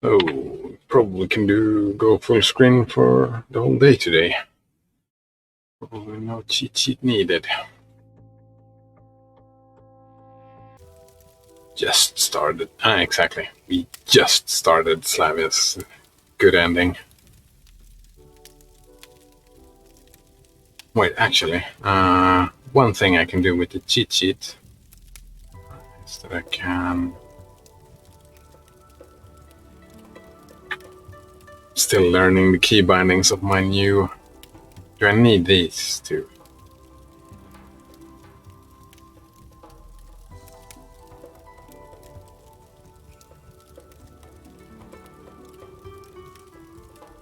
Oh, probably can go full screen for the whole day today. Probably no cheat sheet needed. Just started. Exactly. We just started Slavia's good ending. Wait, actually, one thing I can do with the cheat sheet is that I can still learning the key bindings of my new. Do I need these two?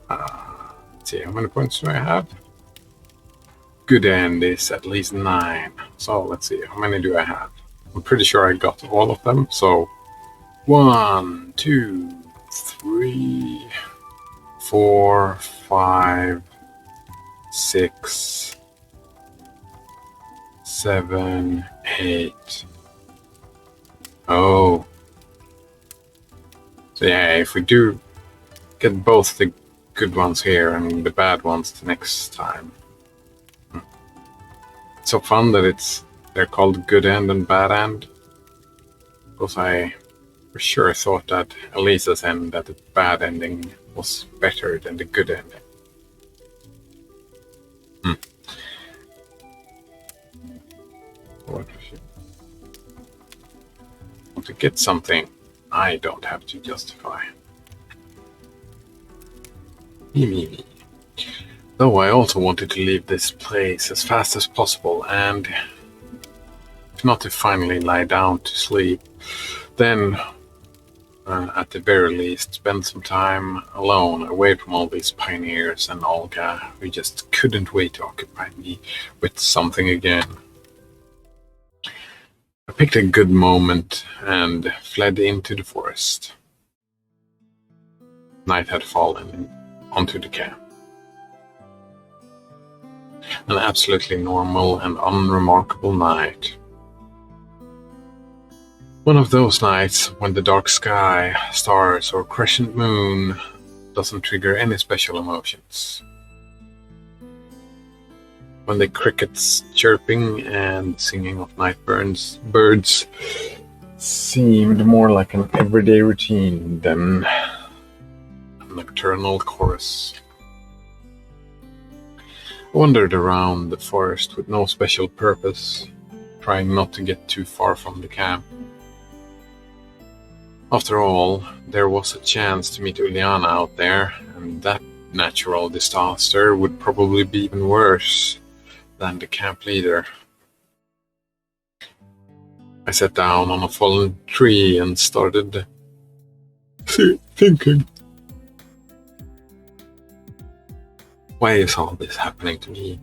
Let's see, how many points do I have? Good end is at least 9. So let's see, how many do I have? I'm pretty sure I got all of them. So 1, 2, 3, 4, 5, 6, 7, 8. Oh. So yeah, if we do get both the good ones here and the bad ones the next time. It's so fun that they're called good end and bad end. Because I for sure thought that Elisa's end, that the bad ending was better than the good ending. What if you want to get something I don't have to justify? Me. Though I also wanted to leave this place as fast as possible, and if not to finally lie down to sleep, then at the very least spend some time alone, away from all these pioneers and Olga, who just couldn't wait to occupy me with something again. I picked a good moment and fled into the forest. Night had fallen onto the camp. An absolutely normal and unremarkable night. One of those nights when the dark sky, stars, or crescent moon doesn't trigger any special emotions. When the crickets chirping and singing of night birds seemed more like an everyday routine than a nocturnal chorus. I wandered around the forest with no special purpose, trying not to get too far from the camp. After all, there was a chance to meet Uliana out there, and that natural disaster would probably be even worse than the camp leader. I sat down on a fallen tree and started thinking. Why is all this happening to me?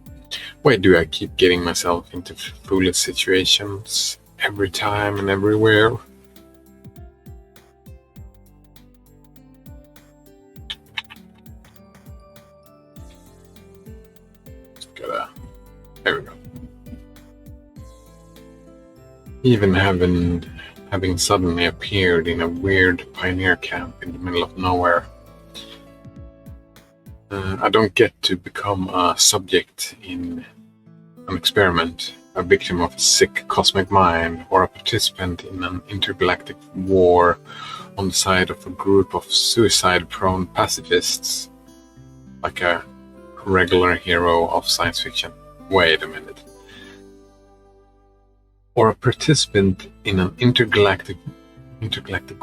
Why do I keep getting myself into foolish situations every time and everywhere? There we go. Even having suddenly appeared in a weird pioneer camp in the middle of nowhere. I don't get to become a subject in an experiment, a victim of a sick cosmic mind, or a participant in an intergalactic war on the side of a group of suicide-prone pacifists, like a regular hero of science fiction. Wait a minute. Or a participant in an intergalactic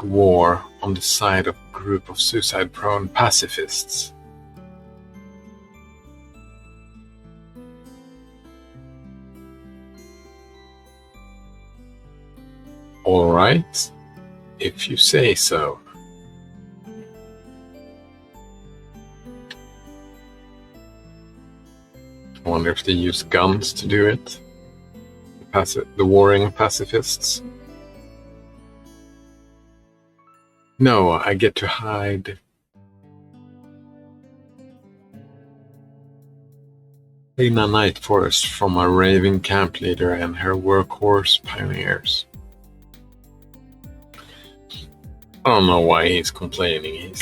war on the side of a group of suicide-prone pacifists. All right, if you say so. I wonder if they use guns to do it. The warring pacifists. No, I get to hide. In a night forest from a raving camp leader and her workhorse pioneers. I don't know why he's complaining.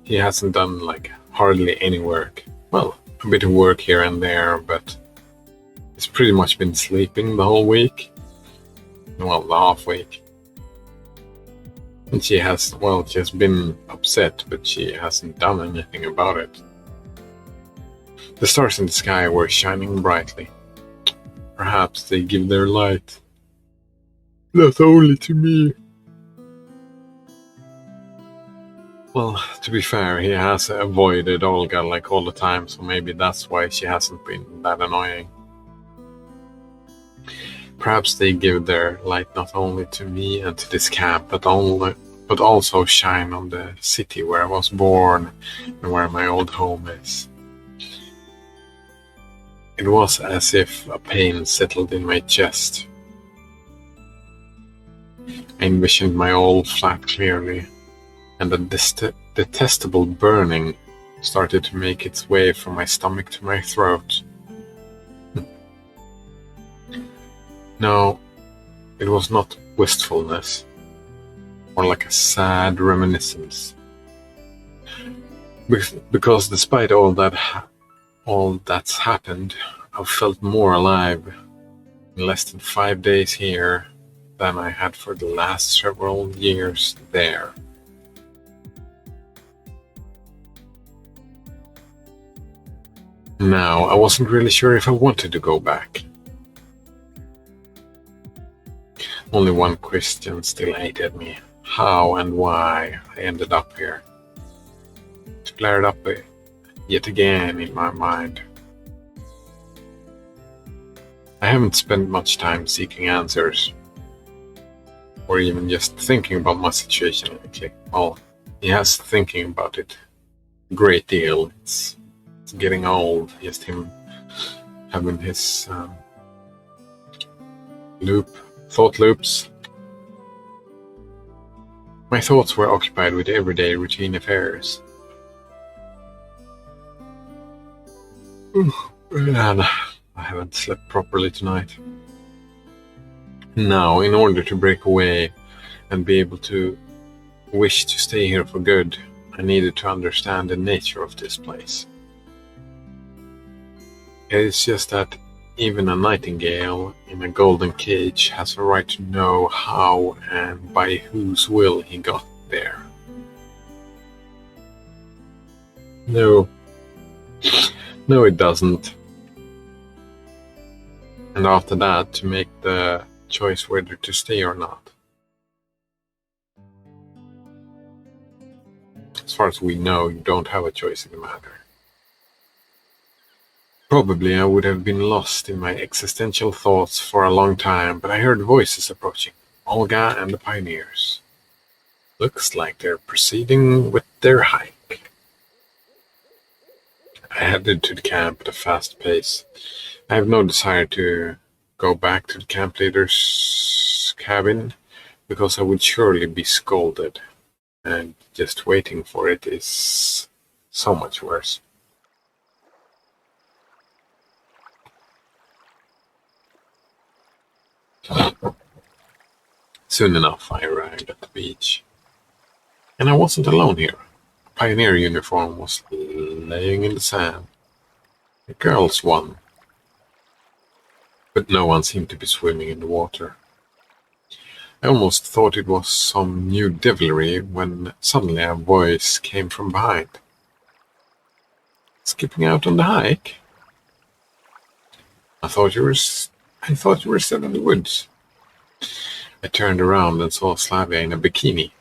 He hasn't done like hardly any work. Well, a bit of work here and there, but he's pretty much been sleeping the whole week. Well, the half week. And she has been upset, but she hasn't done anything about it. The stars in the sky were shining brightly. Perhaps they give their light not only to me. Well, to be fair, he has avoided Olga like all the time, so maybe that's why she hasn't been that annoying. Perhaps they give their light not only to me and to this camp, but also shine on the city where I was born and where my old home is. It was as if a pain settled in my chest. I envisioned my old flat clearly, and a detestable burning started to make its way from my stomach to my throat. No, it was not wistfulness, more like a sad reminiscence. Because despite all that's happened, I've felt more alive in less than 5 days here than I had for the last several years there. Now, I wasn't really sure if I wanted to go back. Only one question still ate at me: how and why I ended up here. It flared up yet again in my mind. I haven't spent much time seeking answers, or even just thinking about my situation lately. Well, yes, thinking about it a great deal. It's getting old, just him having his thought loops. My thoughts were occupied with everyday routine affairs. And I haven't slept properly tonight. Now, in order to break away and be able to wish to stay here for good, I needed to understand the nature of this place. It's just that even a nightingale in a golden cage has a right to know how and by whose will he got there. No, it doesn't. And after that, to make the choice whether to stay or not. As far as we know, you don't have a choice in the matter. Probably I would have been lost in my existential thoughts for a long time, but I heard voices approaching. Olga and the pioneers. Looks like they're proceeding with their hike. I headed to the camp at a fast pace. I have no desire to go back to the camp leader's cabin, because I would surely be scolded, and just waiting for it is so much worse. Soon enough, I arrived at the beach. And I wasn't alone here. A pioneer uniform was laying in the sand. The girls won. But no one seemed to be swimming in the water. I almost thought it was some new devilry when suddenly a voice came from behind. Skipping out on the hike? I thought you were still in the woods. I turned around and saw Slavia in a bikini.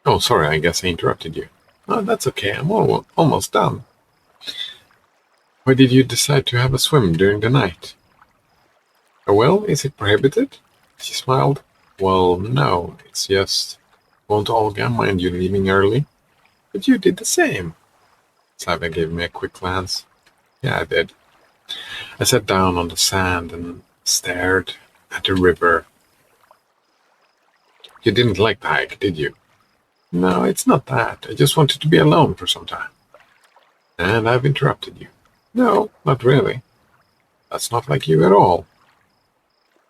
Oh, sorry, I guess I interrupted you. Oh, that's okay, I'm almost done. Why did you decide to have a swim during the night? Oh, well, is it prohibited? She smiled. Well, no, it's just, won't Olga mind you leaving early? But you did the same. Slavia gave me a quick glance. Yeah, I did. I sat down on the sand and stared at the river. You didn't like the hike, did you? No, it's not that. I just wanted to be alone for some time. And I've interrupted you. No, not really. That's not like you at all.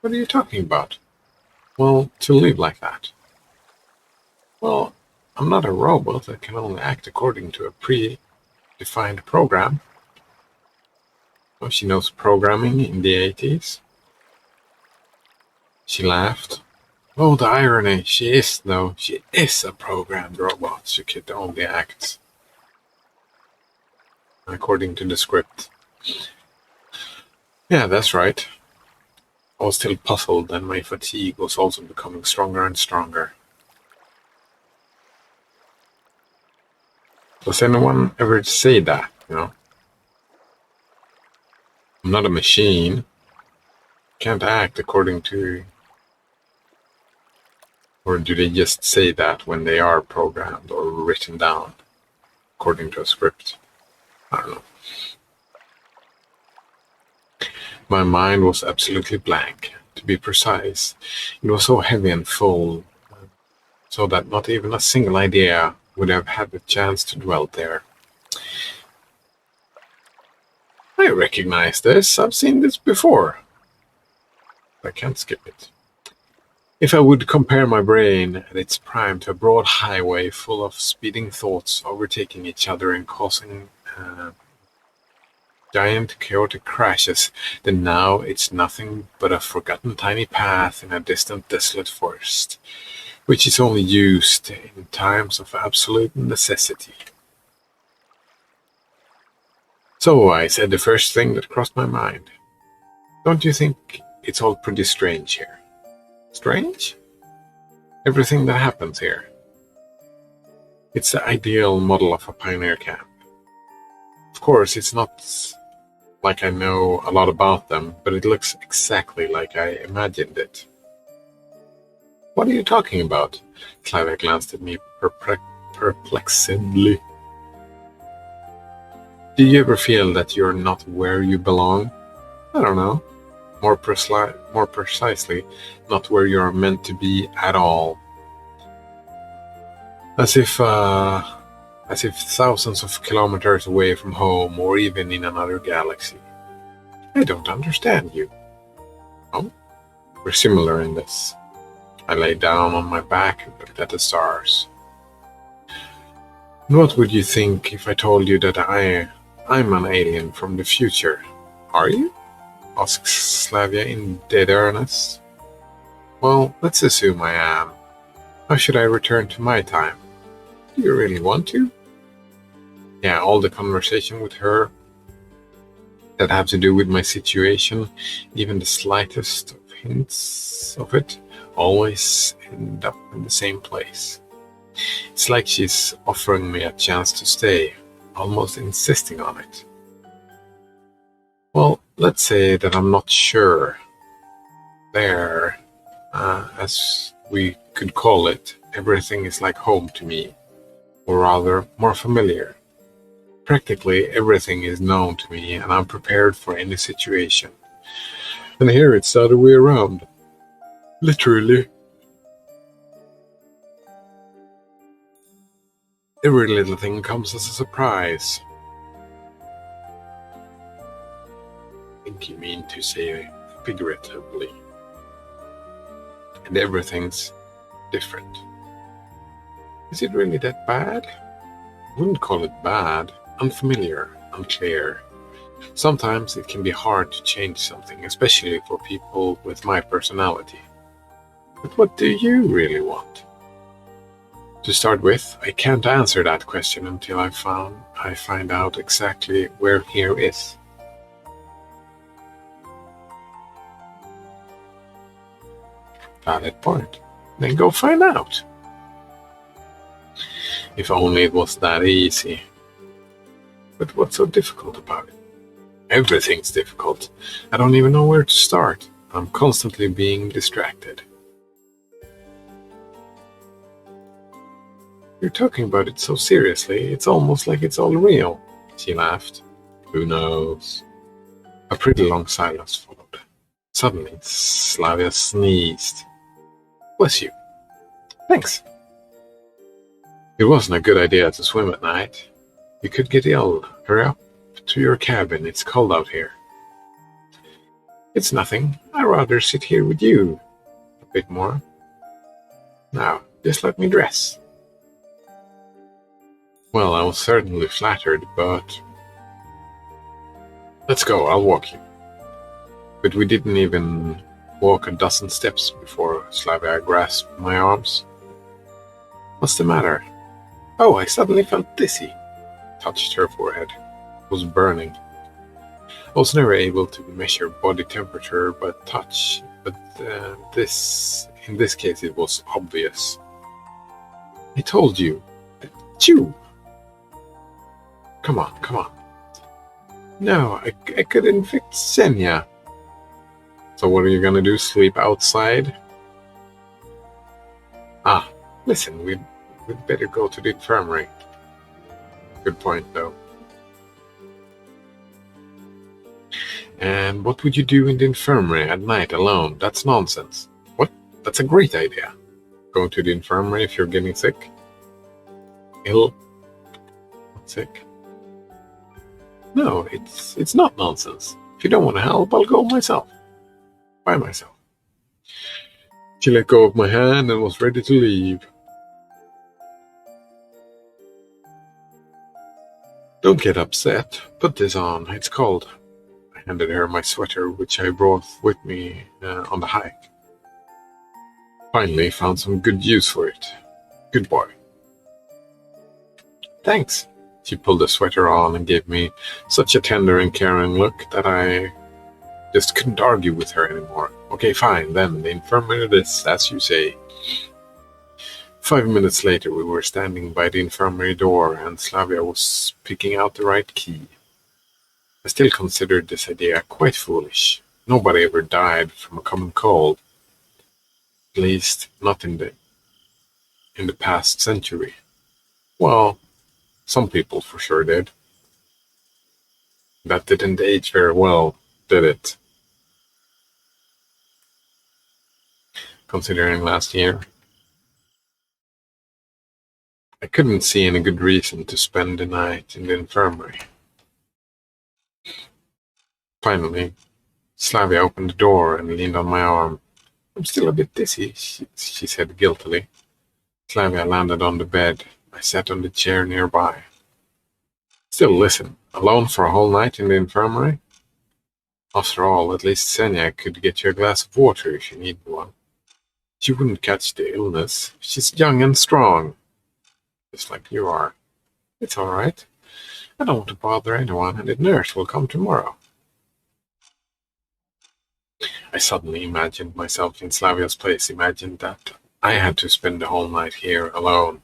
What are you talking about? Well, to live like that. Well, I'm not a robot that can only act according to a predefined program. Oh, she knows programming in the 80s. She laughed. Oh, the irony. She is, though. She is a programmed robot. She could only act according to the script. Yeah, that's right. I was still puzzled, and my fatigue was also becoming stronger and stronger. Does anyone ever say that, I'm not a machine. Can't act according to... Or do they just say that when they are programmed or written down according to a script? I don't know. My mind was absolutely blank. To be precise, it was so heavy and full, so that not even a single idea would have had the chance to dwell there. I recognize this. I've seen this before. I can't skip it. If I would compare my brain at its prime to a broad highway full of speeding thoughts overtaking each other and causing giant chaotic crashes, then now it's nothing but a forgotten tiny path in a distant desolate forest, which is only used in times of absolute necessity. So I said the first thing that crossed my mind. Don't you think it's all pretty strange here? Strange? Everything that happens here. It's the ideal model of a pioneer camp. Of course, it's not like I know a lot about them, but it looks exactly like I imagined it. What are you talking about? Slavia glanced at me perplexedly. Do you ever feel that you're not where you belong? I don't know. More precisely, not where you're meant to be at all. As if thousands of kilometers away from home or even in another galaxy. I don't understand you. Oh, we're similar in this. I lay down on my back and looked at the stars. And what would you think if I told you that I'm an alien from the future? Are you? Asked Slavia in dead earnest. Well, let's assume I am. How should I return to my time? Do you really want to? Yeah, all the conversation with her that have to do with my situation, even the slightest of hints of it, always end up in the same place. It's like she's offering me a chance to stay, almost insisting on it. Well, let's say that I'm not sure. There, as we could call it, everything is like home to me, or rather, more familiar. Practically everything is known to me, and I'm prepared for any situation. And here it's the other way around. Literally. Every little thing comes as a surprise. I think you mean to say figuratively. And everything's different. Is it really that bad? I wouldn't call it bad. Unfamiliar, unclear. Sometimes it can be hard to change something, especially for people with my personality. But what do you really want? To start with, I can't answer that question until I find out exactly where here is. Valid point. Then go find out. If only it was that easy. But what's so difficult about it? Everything's difficult. I don't even know where to start. I'm constantly being distracted. You're talking about it so seriously, it's almost like it's all real. She laughed. Who knows? A pretty long silence followed. Suddenly, Slavia sneezed. Bless you. Thanks. It wasn't a good idea to swim at night. You could get ill. Hurry up to your cabin. It's cold out here. It's nothing. I'd rather sit here with you. A bit more. Now, just let me dress. Well, I was certainly flattered, but let's go, I'll walk you. But we didn't even walk a dozen steps before Slavia grasped my arms. What's the matter? Oh, I suddenly felt dizzy. Touched her forehead. It was burning. I was never able to measure body temperature by touch, but in this case, it was obvious. I told you. Chew! Come on, come on. No, I could infect Senya. So what are you gonna do? Sleep outside? Ah, listen, we'd better go to the infirmary. Good point, though. And what would you do in the infirmary at night alone? That's nonsense. What? That's a great idea. Going to the infirmary if you're getting sick? Ill? Not sick? No, it's not nonsense. If you don't want to help, I'll go myself. By myself. She let go of my hand and was ready to leave. Don't get upset. Put this on. It's cold. I handed her my sweater, which I brought with me on the hike. Finally found some good use for it. Good boy. Thanks. She pulled the sweater on and gave me such a tender and caring look that I just couldn't argue with her anymore. Okay, fine, then, the infirmary it is, as you say. 5 minutes later, we were standing by the infirmary door, and Slavia was picking out the right key. I still considered this idea quite foolish. Nobody ever died from a common cold. At least, not in the past century. Well, some people for sure did. That didn't age very well, did it? Considering last year. I couldn't see any good reason to spend the night in the infirmary. Finally, Slavia opened the door and leaned on my arm. I'm still a bit dizzy, she said guiltily. Slavia landed on the bed. I sat on the chair nearby. Still, listen, alone for a whole night in the infirmary? After all, at least Senya could get you a glass of water if you needed one. She wouldn't catch the illness. She's young and strong. Just like you are. It's all right. I don't want to bother anyone, and the nurse will come tomorrow. I suddenly imagined myself in Slavia's place, imagined that I had to spend the whole night here alone.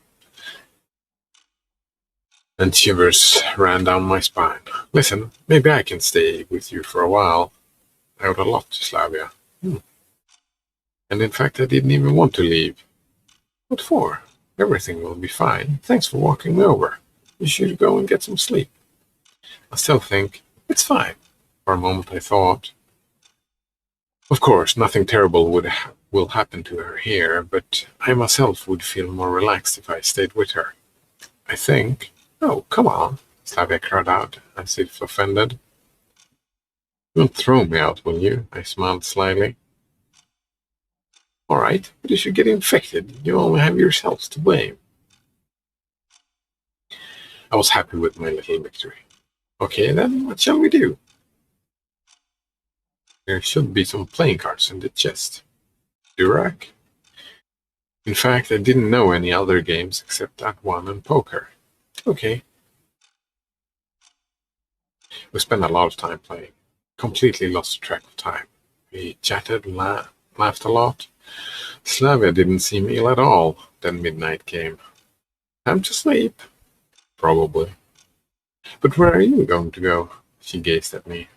And shivers ran down my spine. Listen, maybe I can stay with you for a while. I owed a lot to Slavia. And in fact, I didn't even want to leave. What for? Everything will be fine. Thanks for walking me over. You should go and get some sleep. I still think, it's fine. For a moment I thought. Of course, nothing terrible will happen to her here, but I myself would feel more relaxed if I stayed with her. I think. Oh, come on, Slavia cried out, as if offended. You won't throw me out, will you? I smiled slyly. All right, but if you get infected, you only have yourselves to blame. I was happy with my little victory. Okay, then, what shall we do? There should be some playing cards in the chest. Durac? In fact, I didn't know any other games except that one and poker. Okay. We spent a lot of time playing. Completely lost track of time. We chatted, laughed a lot. Slavia didn't seem ill at all. Then midnight came. Time to sleep. Probably. But where are you going to go? She gazed at me.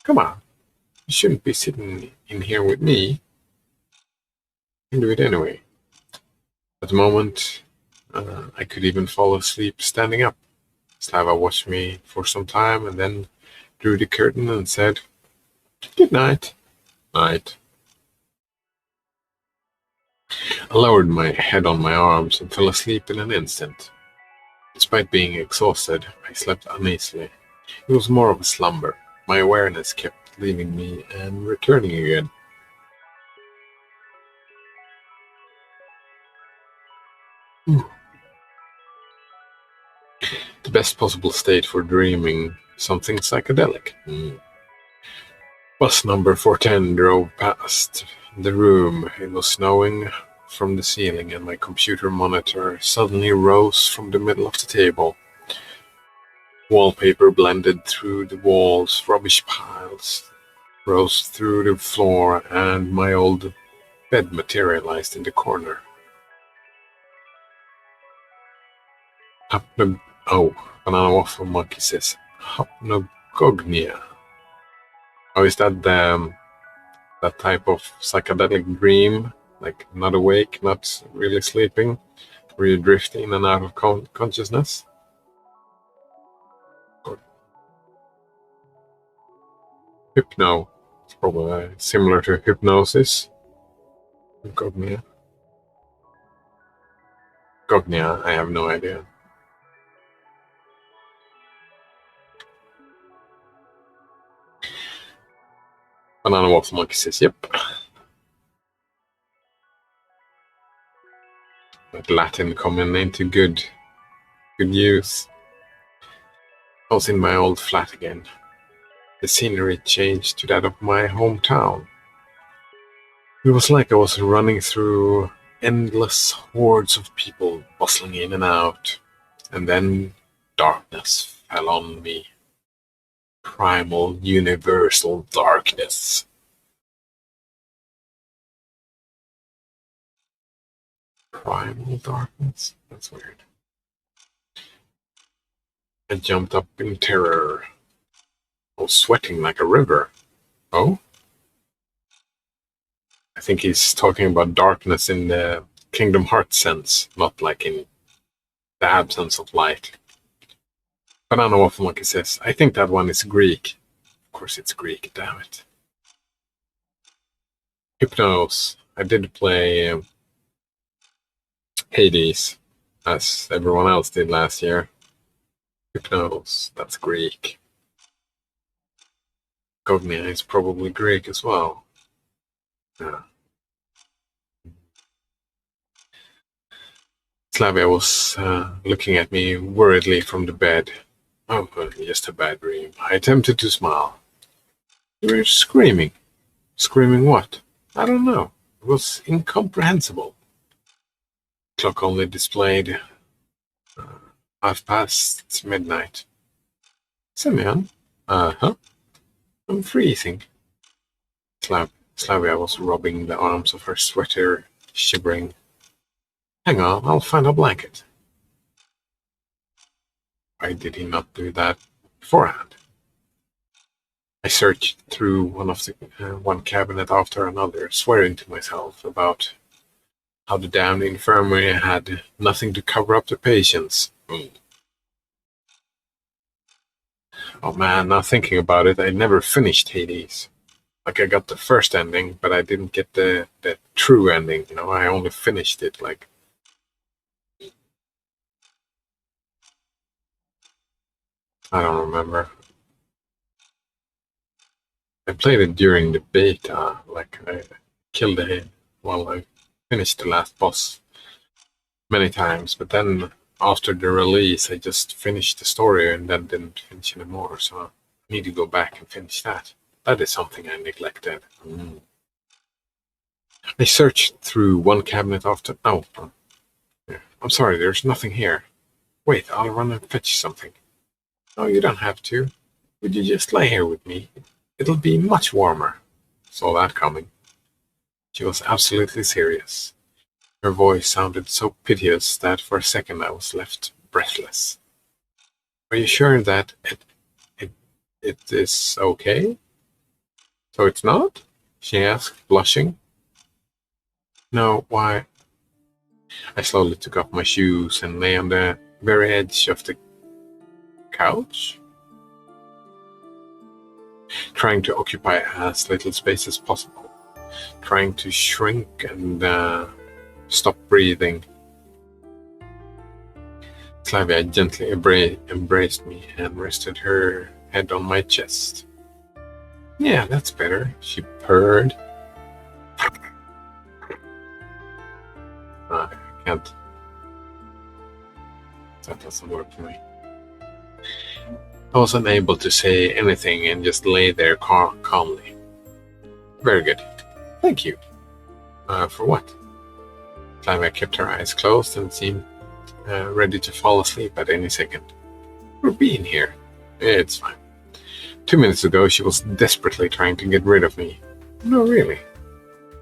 Come on. You shouldn't be sitting in here with me. You can do it anyway. At the moment, I could even fall asleep standing up. Slava watched me for some time and then drew the curtain and said, Good night. Night. I lowered my head on my arms and fell asleep in an instant. Despite being exhausted, I slept uneasily. It was more of a slumber. My awareness kept leaving me and returning again. best possible state for dreaming something psychedelic. Bus number 410 drove past the room. It was snowing from the ceiling, and my computer monitor suddenly rose from the middle of the table. Wallpaper blended through the walls, rubbish piles rose through the floor, and my old bed materialized in the corner. Banana Waffle Monkey says hypnagogia. Oh, is that that type of psychedelic dream? Like not awake, not really sleeping, where you drift in and out of consciousness? Hypno. It's probably similar to hypnosis. Cognia. I have no idea. Banana Waffle Monkey says, yep. That Latin coming into good use. I was in my old flat again. The scenery changed to that of my hometown. It was like I was running through endless hordes of people bustling in and out, and then darkness fell on me. Primal, universal darkness. Primal darkness? That's weird. I jumped up in terror. I was sweating like a river. Oh? I think he's talking about darkness in the Kingdom Hearts sense, not like in the absence of light. Banana Waffle Monkey says, I think that one is Greek. Of course it's Greek, damn it. Hypnos. I did play Hades, as everyone else did last year. Hypnos, that's Greek. Cognia is probably Greek as well. Yeah. Slavia was looking at me worriedly from the bed. Oh, just a bad dream. I attempted to smile. You were screaming. Screaming what? I don't know. It was incomprehensible. Clock only displayed midnight. Semyon? Uh-huh. I'm freezing. Slavia was rubbing the arms of her sweater, shivering. Hang on, I'll find a blanket. Why did he not do that beforehand? I searched through one cabinet after another, swearing to myself about how the damned infirmary had nothing to cover up the patients. Oh man, now thinking about it, I never finished Hades. Like I got the first ending, but I didn't get the true ending. You know, I only finished it like. I don't remember. I played it during the beta, like I killed it while I finished the last boss many times, but then after the release I just finished the story and then didn't finish anymore, so I need to go back and finish that. That is something I neglected. I searched through one cabinet after... Oh, I'm sorry, there's nothing here. Wait, I'll run and fetch something. No, you don't have to. Would you just lay here with me? It'll be much warmer. Saw that coming. She was absolutely serious. Her voice sounded so piteous that for a second I was left breathless. Are you sure that it is okay? So it's not? She asked, blushing. No, why? I slowly took off my shoes and lay on the very edge of the couch, trying to occupy as little space as possible, trying to shrink and stop breathing. Slavia gently embraced me and rested her head on my chest. Yeah, that's better, she purred. I can't. That doesn't work for me. I was unable to say anything and just lay there calmly. Very good. Thank you. For what? Flavia kept her eyes closed and seemed ready to fall asleep at any second. For being here. It's fine. 2 minutes ago, she was desperately trying to get rid of me. No, really.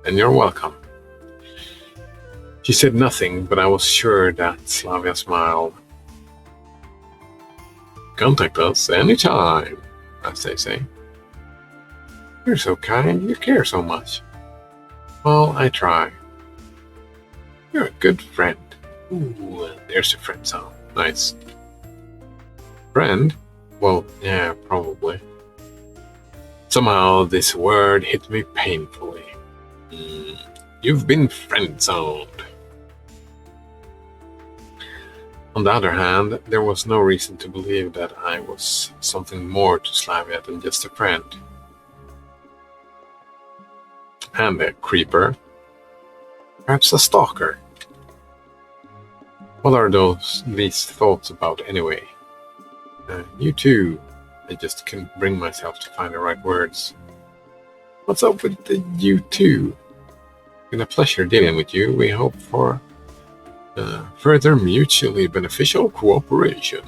And you're welcome. She said nothing, but I was sure that Slavia smiled. Contact us anytime, as they say. You're so kind, you care so much. Well, I try. You're a good friend. Ooh, there's a friend zone. Nice. Friend? Well, yeah, probably. Somehow this word hit me painfully. You've been friend-zoned. On the other hand, there was no reason to believe that I was something more to Slavia than just a friend. And a creeper. Perhaps a stalker. What are these thoughts about anyway? You too. I just couldn't bring myself to find the right words. What's up with the you too? Been a pleasure dealing with you. We hope for further mutually beneficial cooperation.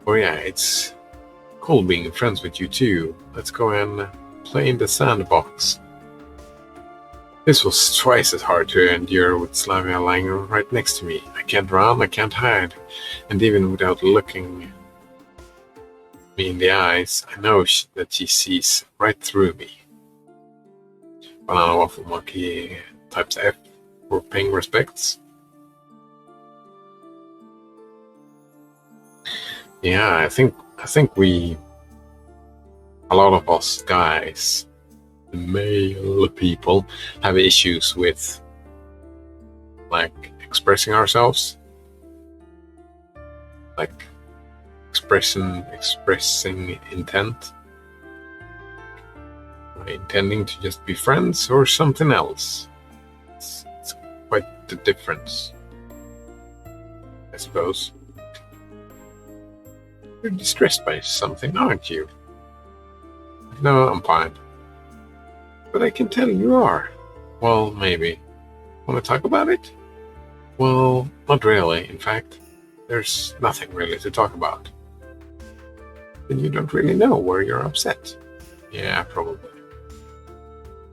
Oh yeah, it's cool being friends with you too. Let's go and play in the sandbox. This was twice as hard to endure with Slavia lying right next to me. I can't run, I can't hide, and even without looking me in the eyes, I know that she sees right through me. Banana Waffle Monkey types F for paying respects. Yeah, I think a lot of us guys, the male people, have issues with like expressing ourselves, like expressing intent, intending to just be friends or something else. It's quite the difference, I suppose. You're distressed by something, aren't you? No, I'm fine. But I can tell you are. Well, maybe. Want to talk about it? Well, not really. In fact, there's nothing really to talk about. Then you don't really know where you're upset. Yeah, probably.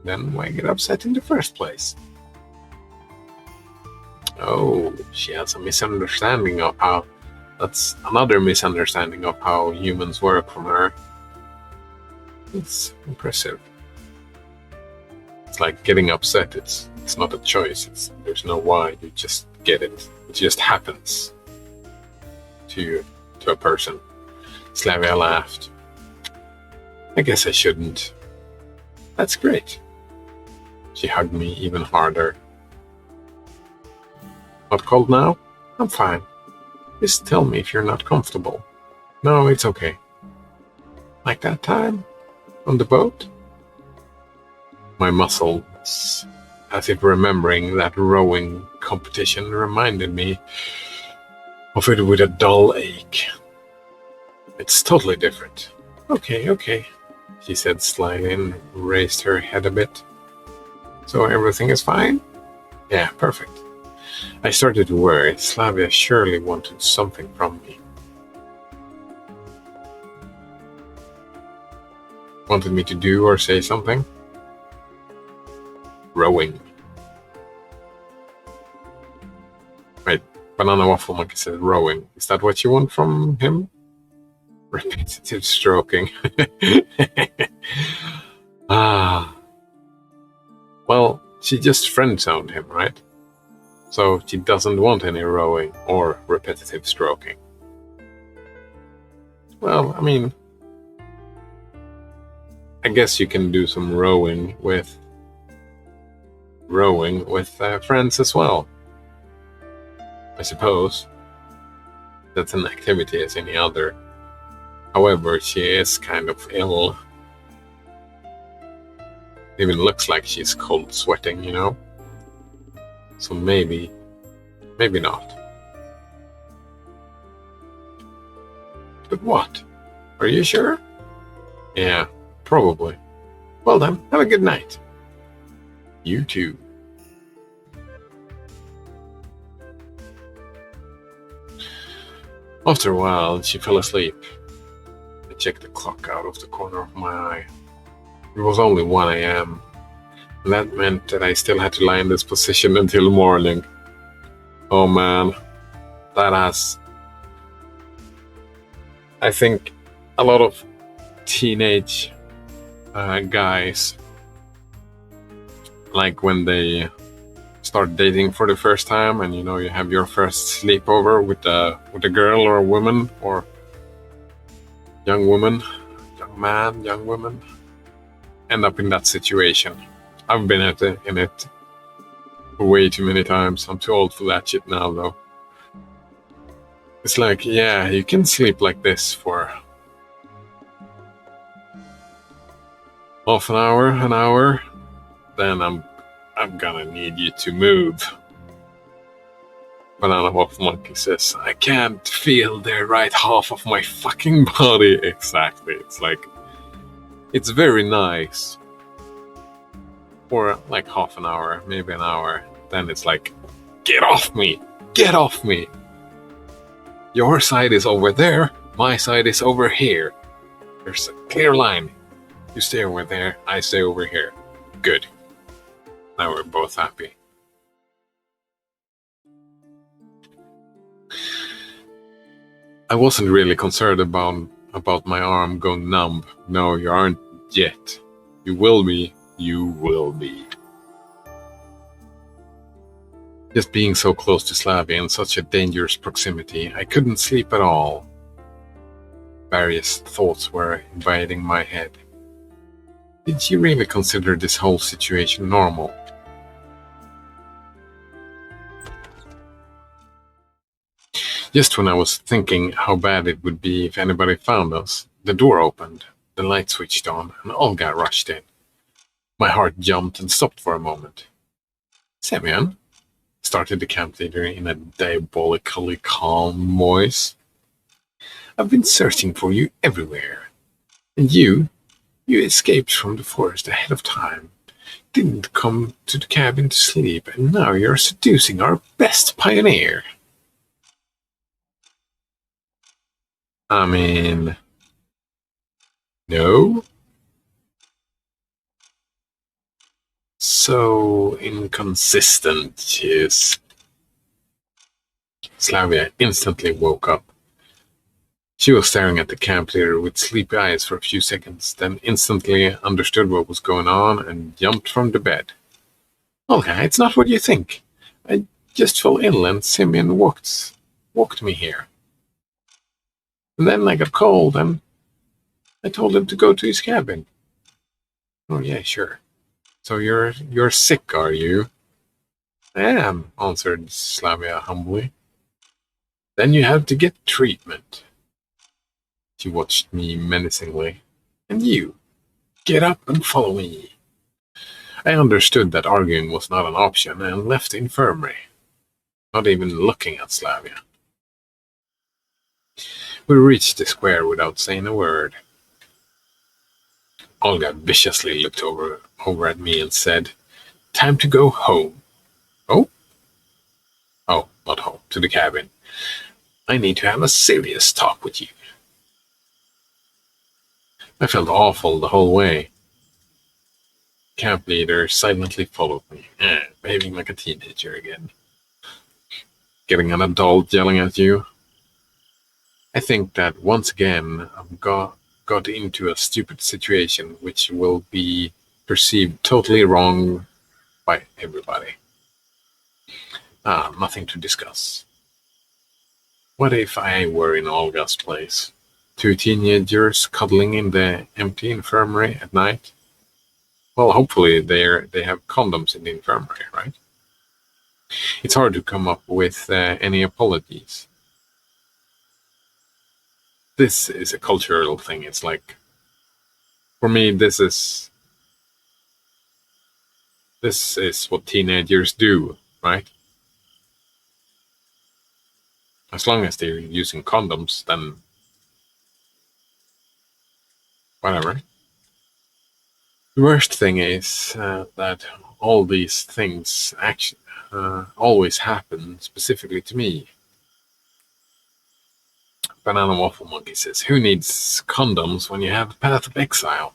Then why get upset in the first place? Oh, she has a misunderstanding of how... That's another misunderstanding of how humans work from her. It's impressive. It's like getting upset. It's not a choice. There's no why. You just get it. It just happens to a person. Slavia laughed. I guess I shouldn't. That's great. She hugged me even harder. Not cold now? I'm fine. Just tell me if you're not comfortable. No, it's okay. Like that time? On the boat? My muscles, as if remembering that rowing competition, reminded me of it with a dull ache. It's totally different. Okay, she said slyly and raised her head a bit. So everything is fine? Yeah, perfect. I started to worry. Slavia surely wanted something from me. Wanted me to do or say something? Rowing. Wait, Banana Waffle Monkey said rowing. Is that what you want from him? Repetitive stroking. Well, she just friend-zoned him, right? So she doesn't want any rowing or repetitive stroking. Well, I mean, I guess you can do some rowing with friends as well. I suppose. That's an activity as any other. However, she is kind of ill. Even looks like she's cold sweating, you know? So maybe not. But what? Are you sure? Yeah, probably. Well then, have a good night. You too. After a while, she fell asleep. I checked the clock out of the corner of my eye. It was only 1 a.m. And that meant that I still had to lie in this position until morning. Oh man, that has. I think a lot of teenage guys, like when they start dating for the first time, and you have your first sleepover with a girl or a woman or young woman, young man, young woman, end up in that situation. I've been in it way too many times. I'm too old for that shit now, though. It's like, yeah, you can sleep like this for half an hour, then I'm gonna need you to move. Banana Pop Monkey says, I can't feel the right half of my fucking body. Exactly. It's like, it's very nice for like half an hour, maybe an hour. Then it's like, get off me! Get off me! Your side is over there, my side is over here. There's a clear line. You stay over there, I stay over here. Good. Now we're both happy. I wasn't really concerned about my arm going numb. No, you aren't yet. You will be. You will be. Just being so close to Slavia in such a dangerous proximity, I couldn't sleep at all. Various thoughts were invading my head. Did she really consider this whole situation normal? Just when I was thinking how bad it would be if anybody found us, the door opened, the light switched on, and Olga rushed in. My heart jumped and stopped for a moment. Semyon, started the camp leader in a diabolically calm voice. I've been searching for you everywhere. And you escaped from the forest ahead of time, didn't come to the cabin to sleep, and now you're seducing our best pioneer. I mean, no? So inconsistent she is. Slavia instantly woke up. She was staring at the camp leader with sleepy eyes for a few seconds, then instantly understood what was going on and jumped from the bed. Olga, it's not what you think. I just fell ill and Simeon walked me here. And then I got cold and I told him to go to his cabin. Oh yeah, sure. So you're sick, are you? I am, answered Slavia humbly. Then you have to get treatment. She watched me menacingly. And you, get up and follow me. I understood that arguing was not an option and left the infirmary, not even looking at Slavia. We reached the square without saying a word. Olga viciously looked over at me and said, Time to go home. Oh? Oh, not home, to the cabin. I need to have a serious talk with you. I felt awful the whole way. Camp leader silently followed me, behaving like a teenager again. Getting an adult yelling at you. I think that once again I've got into a stupid situation which will be perceived totally wrong by everybody. Nothing to discuss. What if I were in Olga's place? 2 teenagers cuddling in the empty infirmary at night? Well, hopefully they have condoms in the infirmary, right? It's hard to come up with any apologies. This is a cultural thing. It's like, for me, this is what teenagers do, right? As long as they're using condoms, then Whatever. The worst thing is that all these things actually always happen specifically to me. Banana Waffle Monkey says, "Who needs condoms when you have the Path of Exile?"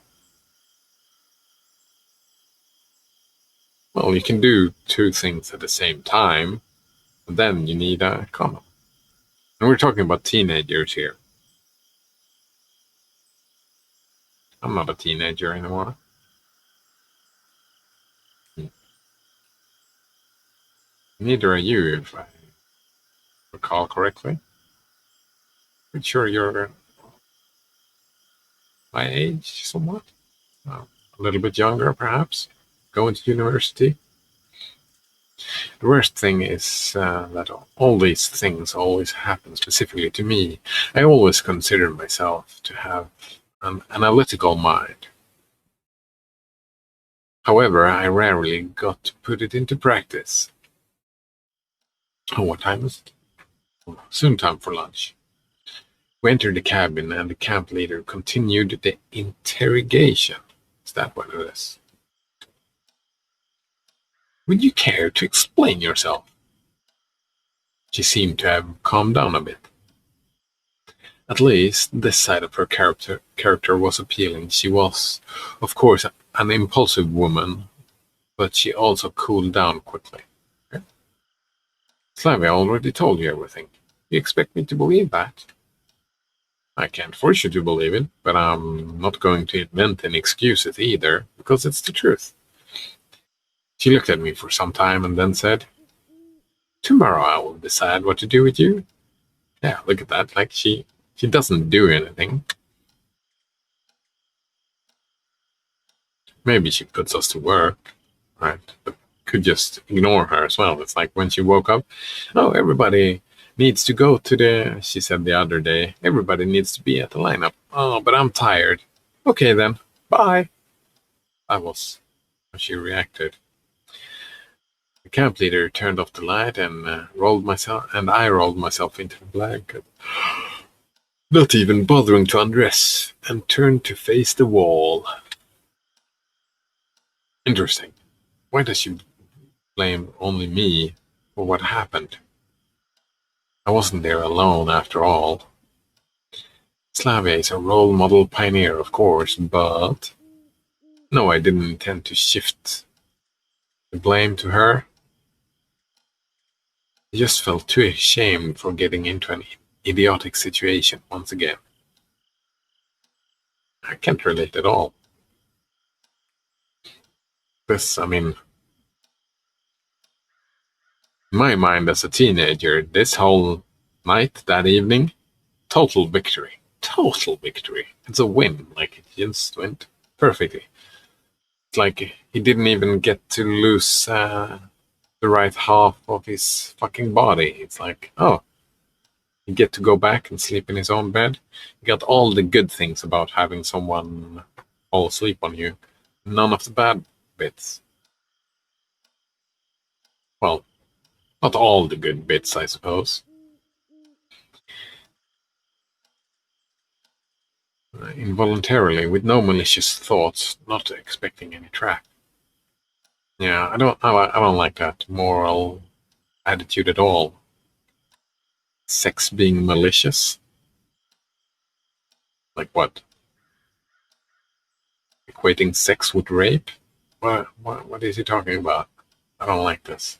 Well, you can do two things at the same time, but then you need a condom. And we're talking about teenagers here. I'm not a teenager anymore. Neither are you, if I recall correctly. Pretty sure you're my age, somewhat. A little bit younger, perhaps. Going to university. The worst thing is that all these things always happen specifically to me. I always consider myself to have an analytical mind. However, I rarely got to put it into practice. Oh, what time is it? Soon time for lunch. We entered the cabin and the camp leader continued the interrogation. Is that what it is? Would you care to explain yourself? She seemed to have calmed down a bit. At least this side of her character was appealing. She was, of course, an impulsive woman, but she also cooled down quickly. Okay. Slavia already told you everything. You expect me to believe that? I can't force you to believe it, but I'm not going to invent any excuses either, because it's the truth. She looked at me for some time and then said, "Tomorrow I will decide what to do with you." Yeah, look at that. Like she doesn't do anything. Maybe she puts us to work, right? But could just ignore her as well. It's like when she woke up, oh, everybody needs to go to she said the other day, everybody needs to be at the lineup. Oh, but I'm tired. Okay then, bye. That was how she reacted. The camp leader turned off the light and I rolled myself into the blanket, not even bothering to undress, and turned to face the wall. Interesting. Why does she blame only me for what happened? I wasn't there alone after all. Slavia is a role model pioneer, of course, but no, I didn't intend to shift the blame to her. I just felt too ashamed for getting into an idiotic situation once again. I can't relate at all. I mean, in my mind as a teenager, this whole night, that evening, total victory. Total victory. It's a win. Like, it just went perfectly. It's like he didn't even get to lose the right half of his fucking body. It's like, oh, you get to go back and sleep in his own bed. You got all the good things about having someone fall asleep on you. None of the bad bits. Well, not all the good bits, I suppose. Involuntarily, with no malicious thoughts, not expecting any trap. Yeah, I don't like that moral attitude at all. Sex being malicious? Like what? Equating sex with rape? What is he talking about? I don't like this.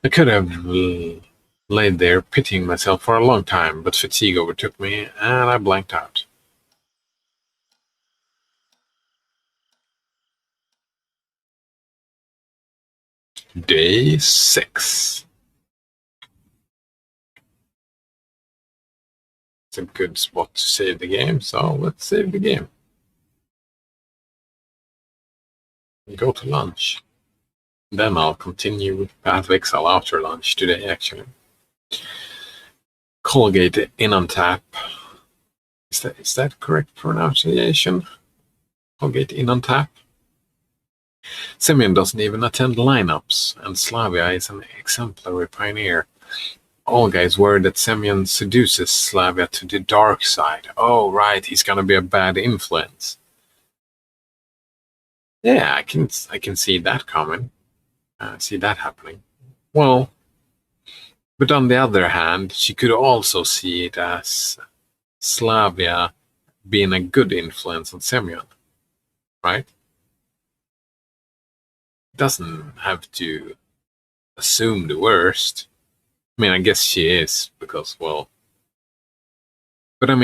I could have laid there pitying myself for a long time, but fatigue overtook me and I blanked out. Day 6. It's a good spot to save the game, so let's save the game. Go to lunch. Then I'll continue with Path of Exile after lunch today, actually. Colgate in on tap. Is that correct pronunciation? Colgate in on tap. Simeon doesn't even attend lineups, and Slavia is an exemplary pioneer. Olga is worried that Semyon seduces Slavia to the dark side. Oh, right, he's gonna be a bad influence. Yeah, I can see that coming. See that happening. Well, but on the other hand, she could also see it as Slavia being a good influence on Semyon, right? Doesn't have to assume the worst. I mean, I guess she is because, well, but I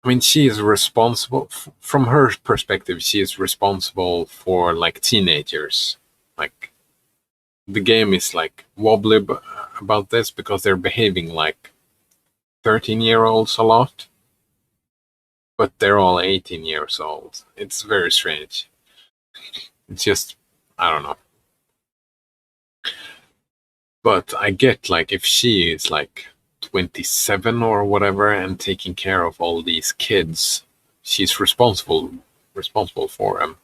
mean, she is responsible from her perspective. She is responsible for like teenagers. Like the game is like wobbly about this because they're behaving like 13-year-olds a lot, but they're all 18 years old. It's very strange. It's just, I don't know. But I get like if she is like 27 or whatever and taking care of all these kids, she's responsible for them.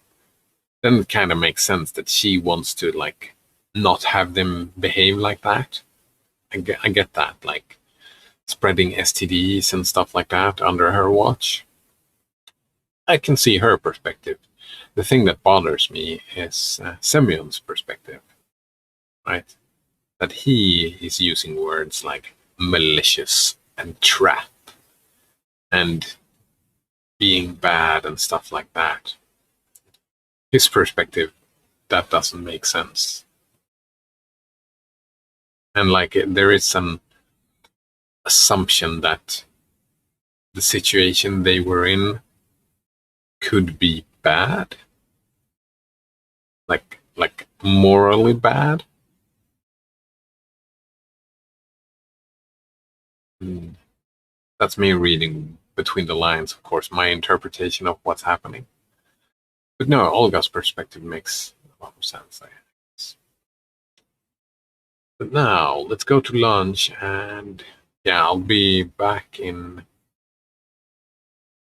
Then it kind of makes sense that she wants to like not have them behave like that. I get that, like spreading STDs and stuff like that under her watch. I can see her perspective. The thing that bothers me is Semyon's perspective, right? That he is using words like malicious and trap and being bad and stuff like that. His perspective, that doesn't make sense. And like there is an assumption that the situation they were in could be bad, like morally bad. Mm. That's me reading between the lines, of course, my interpretation of what's happening. But no, Olga's perspective makes a lot of sense, I guess. But now let's go to lunch, and yeah, I'll be back in